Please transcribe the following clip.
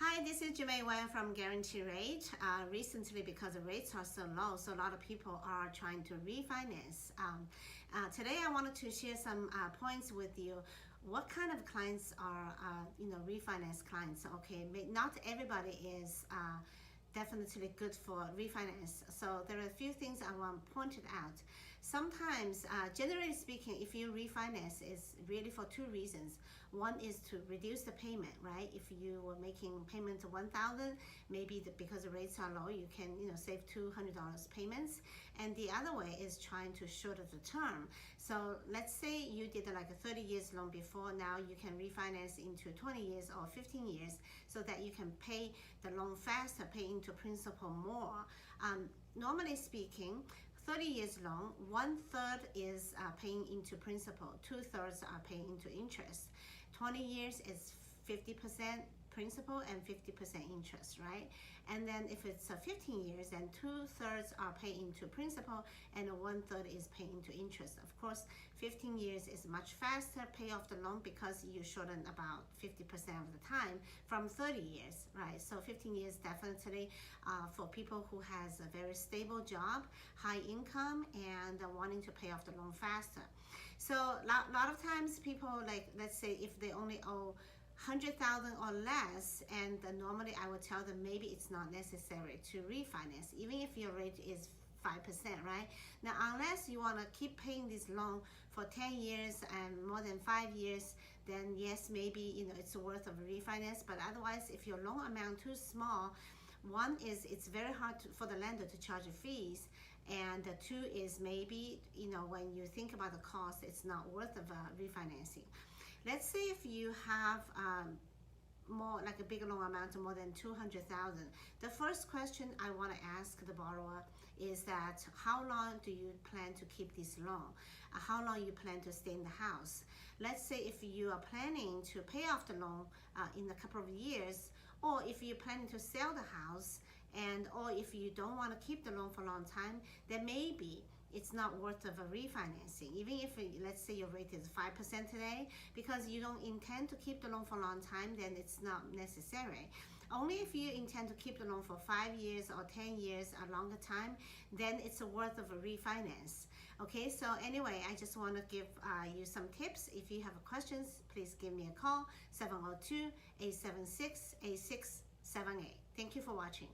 Hi, this is Jimei Wang from Guarantee Rate. Recently, because the rates are so low, so a lot of people are trying to refinance. Today, I wanted to share some points with you. What kind of clients are, refinance clients? Okay, not everybody is definitely good for refinance. So there are a few things I want pointed out. Sometimes, generally speaking, if you refinance, it's really for two reasons. One is to reduce the payment, right? If you were making payment of $1,000, maybe because the rates are low, you can save $200 payments. And the other way is trying to shorten the term. So let's say you did like a 30 years loan before, now you can refinance into 20 years or 15 years so that you can pay the loan faster, pay into principal more. Normally speaking, 30 years loan, 1/3 is paying into principal, 2/3 are paying into interest. 20 years is 50% principal and 50% interest, right? And then if it's 15 years, then 2/3 are paying into principal and 1/3 is paying into interest. Of course, 15 years is much faster pay off the loan because you shorten about 50% of the time from 30 years, right? So 15 years definitely for people who has a very stable job, high income, and wanting to pay off the loan faster. So a lot of times people, like, let's say if they only owe 100,000 or less, and normally I would tell them maybe it's not necessary to refinance, even if your rate is 5%, right? Now, unless you want to keep paying this loan for 10 years and more than 5 years, then yes, maybe it's worth of a refinance. But otherwise, if your loan amount too small, one is it's very hard for the lender to charge fees, and two is maybe when you think about the cost, it's not worth of refinancing. Let's say if you have more like a big loan amount of more than 200,000. The first question I want to ask the borrower is that how long do you plan to keep this loan? How long you plan to stay in the house? Let's say if you are planning to pay off the loan in a couple of years, or if you're planning to sell the house, or if you don't want to keep the loan for a long time, then maybe it's not worth of a refinancing, even if let's say your rate is 5% today, because you don't intend to keep the loan for a long time, then it's not necessary. Only if you intend to keep the loan for 5 years or 10 years, a longer time, then it's worth of a refinance. Okay, so anyway, I just want to give you some tips. If you have questions, please give me a call, 702-876-8678. Thank you for watching.